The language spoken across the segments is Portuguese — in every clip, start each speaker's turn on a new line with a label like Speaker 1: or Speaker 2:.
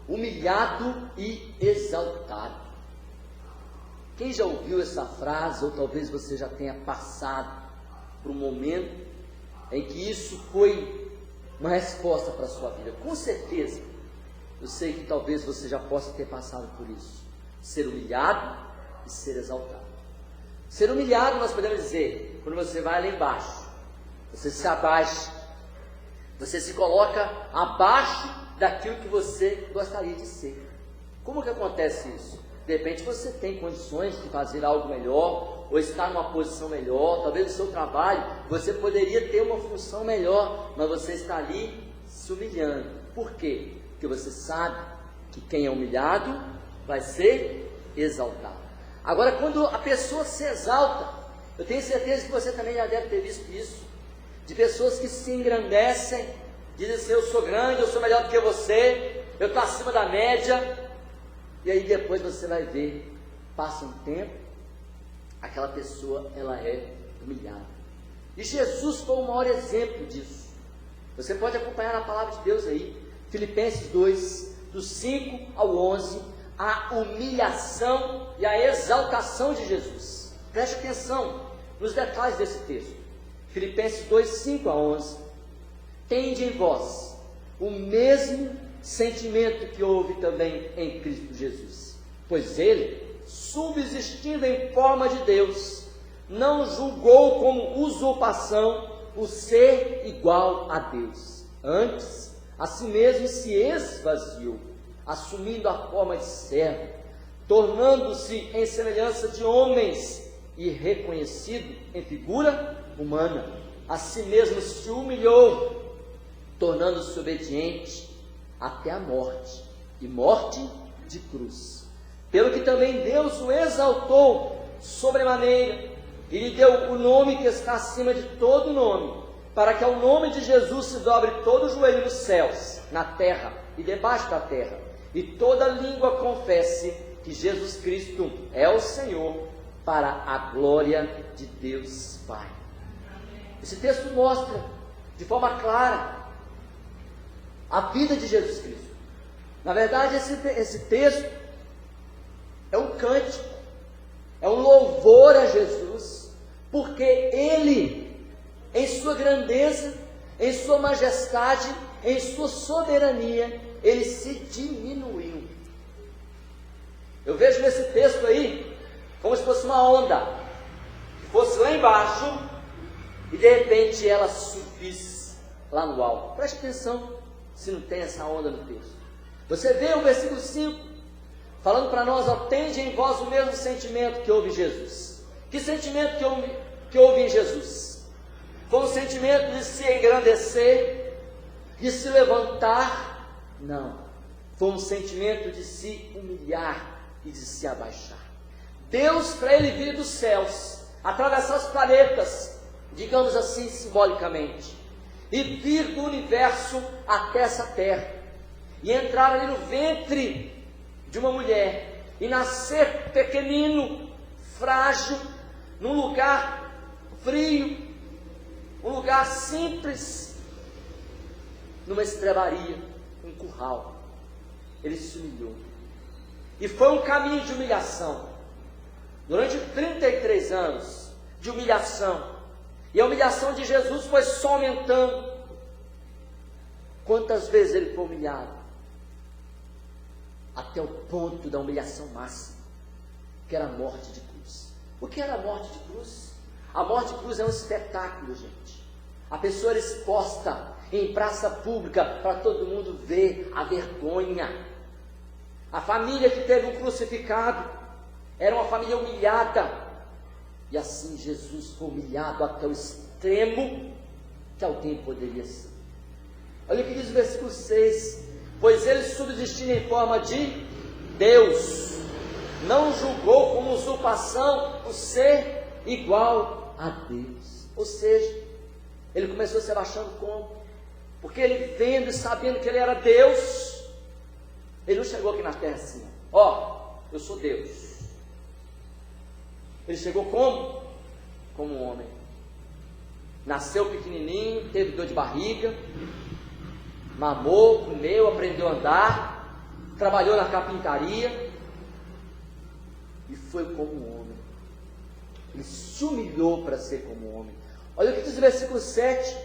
Speaker 1: humilhado e exaltado. Quem já ouviu essa frase, ou talvez você já tenha passado por um momento em que isso foi uma resposta para a sua vida? Com certeza, eu sei que talvez você já possa ter passado por isso. Ser humilhado e ser exaltado. Ser humilhado, nós podemos dizer, quando você vai lá embaixo, você se abaixa, você se coloca abaixo daquilo que você gostaria de ser. Como que acontece isso? De repente você tem condições de fazer algo melhor, ou estar numa posição melhor, talvez no seu trabalho você poderia ter uma função melhor, mas você está ali se humilhando. Por quê? Porque você sabe que quem é humilhado vai ser exaltado. Agora, quando a pessoa se exalta, eu tenho certeza que você também já deve ter visto isso, de pessoas que se engrandecem, dizem assim: eu sou grande, eu sou melhor do que você, eu estou acima da média. E aí depois você vai ver, passa um tempo, aquela pessoa, ela é humilhada. E Jesus foi o maior exemplo disso. Você pode acompanhar na palavra de Deus aí, Filipenses 2, do 5 ao 11, a humilhação e a exaltação de Jesus. Preste atenção nos detalhes desse texto. Filipenses 2, 5 a 11. Tende em vós o mesmo sentimento que houve também em Cristo Jesus, pois ele, subsistindo em forma de Deus, não julgou como usurpação o ser igual a Deus. Antes, a si mesmo se esvaziou, assumindo a forma de servo, tornando-se em semelhança de homens e reconhecido em figura humana. A si mesmo se humilhou, tornando-se obediente até a morte, e morte de cruz. Pelo que também Deus o exaltou sobremaneira, e lhe deu o nome que está acima de todo nome, para que ao nome de Jesus se dobre todo o joelho nos céus, na terra e debaixo da terra, e toda língua confesse que Jesus Cristo é o Senhor, para a glória de Deus Pai. Esse texto mostra de forma clara a vida de Jesus Cristo. Na verdade, esse texto é um cântico, é um louvor a Jesus, porque Ele, em sua grandeza, em sua majestade, em sua soberania, Ele se diminuiu. Eu vejo nesse texto aí, como se fosse uma onda, que fosse lá embaixo, e de repente ela subisse lá no alto. Preste atenção se não tem essa onda no texto. Você vê o versículo 5, falando para nós: ó, tende em vós o mesmo sentimento que houve em Jesus. Que sentimento que houve em Jesus? Foi um sentimento de se engrandecer, de se levantar? Não. Foi um sentimento de se humilhar e de se abaixar. Deus, para Ele vir dos céus, atravessar os planetas, digamos assim simbolicamente, e vir do universo até essa terra, e entrar ali no ventre de uma mulher, e nascer pequenino, frágil, num lugar frio, um lugar simples, numa estrebaria, um curral. Ele se humilhou, e foi um caminho de humilhação, durante 33 anos de humilhação. E a humilhação de Jesus foi só aumentando. Quantas vezes ele foi humilhado? Até o ponto da humilhação máxima, que era a morte de cruz. O que era a morte de cruz? A morte de cruz é um espetáculo, gente. A pessoa era exposta em praça pública para todo mundo ver a vergonha. A família que teve um crucificado era uma família humilhada. E assim Jesus foi humilhado até o extremo que alguém poderia ser. Olha o que diz o versículo 6. Pois ele, subsistindo em forma de Deus, não julgou como usurpação o ser igual a Deus. Ou seja, ele começou se abaixando como? Porque ele, vendo e sabendo que ele era Deus, ele não chegou aqui na terra assim: ó, eu sou Deus. Ele chegou como? Como um homem. Nasceu pequenininho, teve dor de barriga, mamou, comeu, aprendeu a andar, trabalhou na carpintaria e foi como um homem. Ele se humilhou para ser como um homem. Olha o que diz o versículo 7.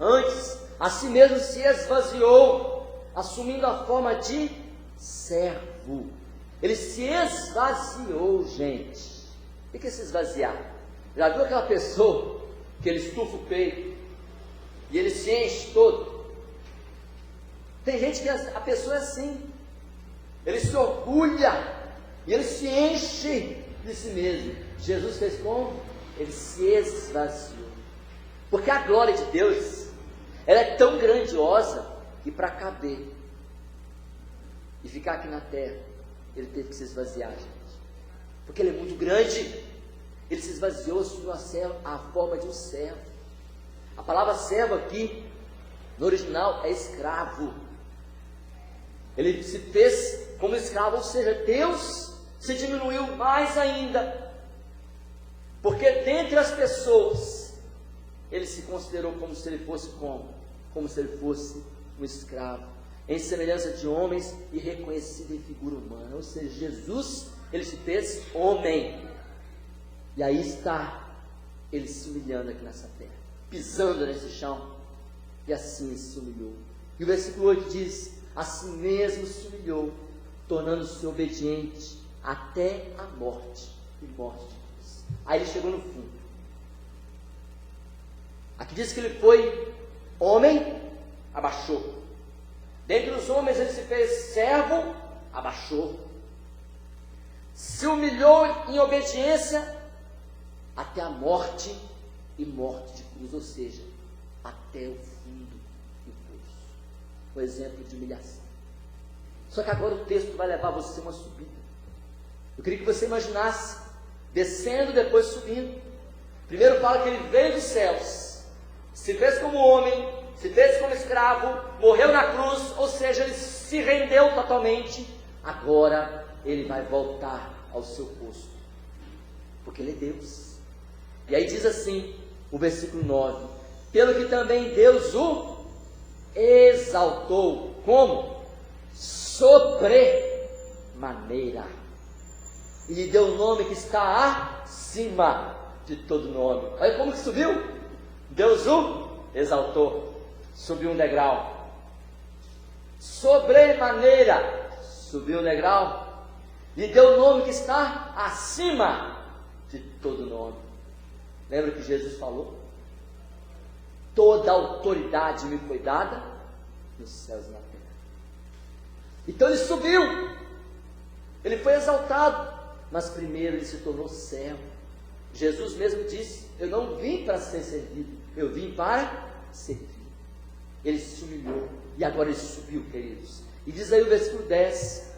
Speaker 1: Antes, a si mesmo se esvaziou, assumindo a forma de servo. Ele se esvaziou, gente. O que é se esvaziar? Já viu aquela pessoa que ele estufa o peito e ele se enche todo? Tem gente que a pessoa é assim. Ele se orgulha e ele se enche de si mesmo. Jesus fez como? Ele se esvaziou. Porque a glória de Deus, ela é tão grandiosa que para caber e ficar aqui na terra, ele teve que se esvaziar, gente. Porque ele é muito grande. Ele se esvaziou, assumiu a forma de um servo. A palavra servo aqui, no original, é escravo. Ele se fez como escravo, ou seja, Deus se diminuiu mais ainda. Porque dentre as pessoas, ele se considerou como se ele fosse como se ele fosse um escravo, em semelhança de homens e reconhecido em figura humana. Ou seja, Jesus, ele se fez homem. E aí está ele se humilhando aqui nessa terra, pisando nesse chão, e assim se humilhou. E o versículo 8 diz: assim mesmo se humilhou, tornando-se obediente até a morte e morte de cruz. Aí ele chegou no fundo. Aqui diz que ele foi homem, abaixou. Dentre os homens ele se fez servo, abaixou. Se humilhou em obediência até a morte e morte de cruz, ou seja, até o fundo do poço. Um exemplo de humilhação. Só que agora o texto vai levar você a uma subida. Eu queria que você imaginasse descendo, depois subindo. Primeiro fala que ele veio dos céus, se fez como homem, se fez como escravo, morreu na cruz, ou seja, ele se rendeu totalmente. Agora ele vai voltar ao seu posto, porque ele é Deus. E aí diz assim, o versículo 9: pelo que também Deus o exaltou, como? Sobremaneira, e lhe deu o nome que está acima de todo nome. Olha como que subiu. Deus o exaltou, subiu um degrau. Sobremaneira, subiu um degrau, lhe deu o nome que está acima de todo nome. Lembra que Jesus falou? Toda autoridade me foi dada nos céus e na terra. Então ele subiu, ele foi exaltado, mas primeiro ele se tornou servo. Jesus mesmo disse: eu não vim para ser servido, eu vim para servir. Ele se humilhou e agora ele subiu, queridos. E diz aí o versículo 10: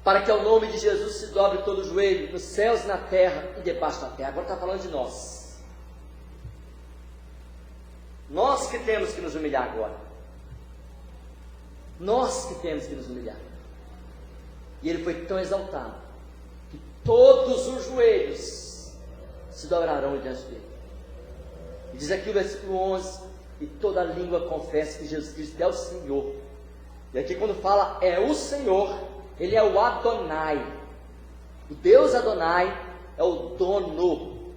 Speaker 1: para que ao nome de Jesus se dobre todo o joelho, nos céus, na terra e debaixo da terra. Agora está falando de nós. Nós que temos que nos humilhar agora. Nós que temos que nos humilhar. E ele foi tão exaltado que todos os joelhos se dobrarão diante dele. E diz aqui o versículo 11: e toda língua confessa que Jesus Cristo é o Senhor. E aqui quando fala é o Senhor, ele é o Adonai. O Deus Adonai é o dono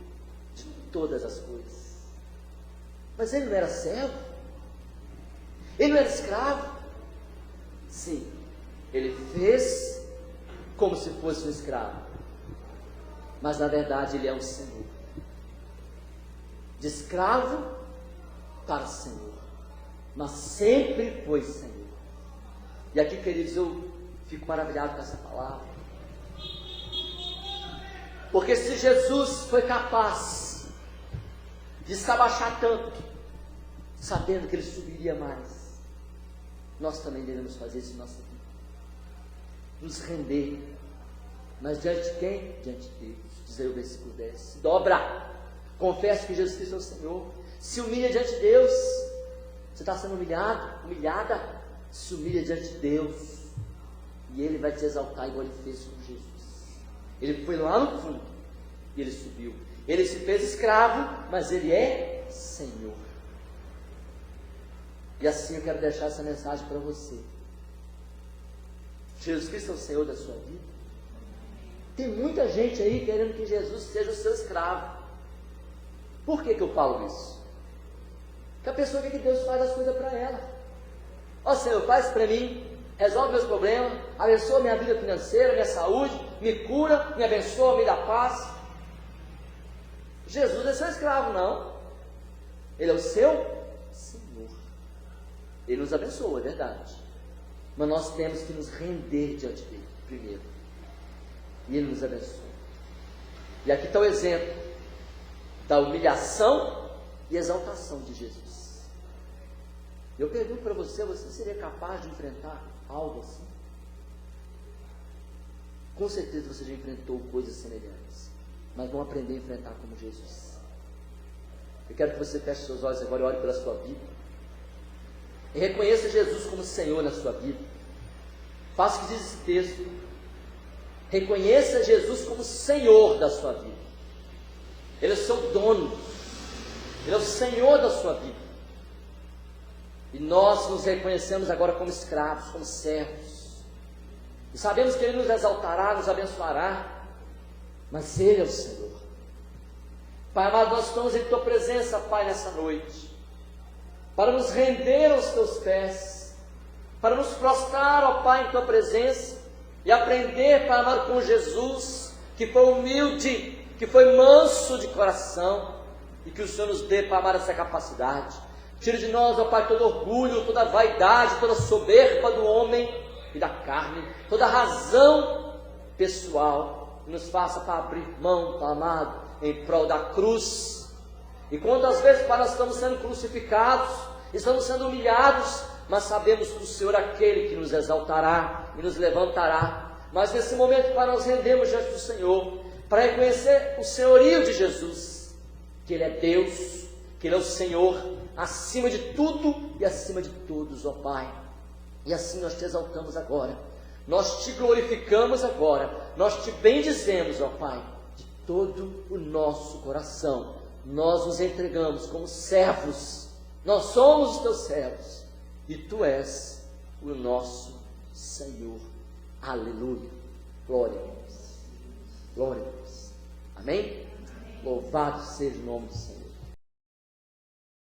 Speaker 1: de todas as coisas. Mas ele não era servo? Ele não era escravo? Sim, ele fez como se fosse um escravo, mas na verdade ele é um Senhor. De escravo para Senhor, mas sempre foi Senhor. E aqui, queridos, eu fico maravilhado com essa palavra, porque se Jesus foi capaz de se abaixar tanto, sabendo que ele subiria mais, nós também devemos fazer isso em nossa vida. Nos render. Mas diante de quem? Diante de Deus. Diz aí o versículo 10: se dobra, confessa que Jesus Cristo é o Senhor, se humilha diante de Deus. Você está sendo humilhado, humilhada? Se humilha diante de Deus, e Ele vai te exaltar igual Ele fez com Jesus. Ele foi lá no fundo e Ele subiu. Ele se fez escravo, mas Ele é Senhor. E assim eu quero deixar essa mensagem para você. Jesus Cristo é o Senhor da sua vida? Tem muita gente aí querendo que Jesus seja o seu escravo. Por que eu falo isso? Porque a pessoa quer que Deus faz as coisas para ela. Ó Senhor, faz para mim, resolve meus problemas, abençoa minha vida financeira, minha saúde, me cura, me abençoa, me dá paz. Jesus não é seu escravo, não. Ele é o seu Senhor. Ele nos abençoa, é verdade. Mas nós temos que nos render diante dele primeiro. E ele nos abençoa. E aqui está o exemplo da humilhação e exaltação de Jesus. Eu pergunto para você, você seria capaz de enfrentar algo assim? Com certeza você já enfrentou coisas semelhantes, mas vamos aprender a enfrentar como Jesus. Eu quero que você feche seus olhos agora e ore pela sua vida. E reconheça Jesus como Senhor na sua vida. Faça o que diz esse texto. Reconheça Jesus como Senhor da sua vida. Ele é o seu dono. Ele é o Senhor da sua vida. E nós nos reconhecemos agora como escravos, como servos. E sabemos que Ele nos exaltará, nos abençoará. Mas Ele é o Senhor. Pai amado, nós estamos em Tua presença, Pai, nessa noite. Para nos render aos Teus pés. Para nos prostrar, ó Pai, em Tua presença. E aprender, Pai amado, com Jesus, que foi humilde, que foi manso de coração. E que o Senhor nos dê, Pai amado, essa capacidade. Tire de nós, ó Pai, todo orgulho, toda vaidade, toda soberba do homem e da carne, toda razão pessoal, e nos faça para abrir mão, Pai amado, em prol da cruz. E quantas vezes, Pai, nós estamos sendo crucificados, estamos sendo humilhados, mas sabemos que o Senhor é aquele que nos exaltará e nos levantará. Mas nesse momento, Pai, nós rendemos diante do Senhor, para reconhecer o senhorio de Jesus, que Ele é Deus, que Ele é o Senhor, acima de tudo e acima de todos, ó Pai. E assim nós te exaltamos agora, nós te glorificamos agora, nós te bendizemos, ó Pai, de todo o nosso coração. Nós nos entregamos como servos, nós somos os teus servos, e tu és o nosso Senhor. Aleluia, glória a Deus, glória a Deus, amém? Louvado seja o nome do Senhor.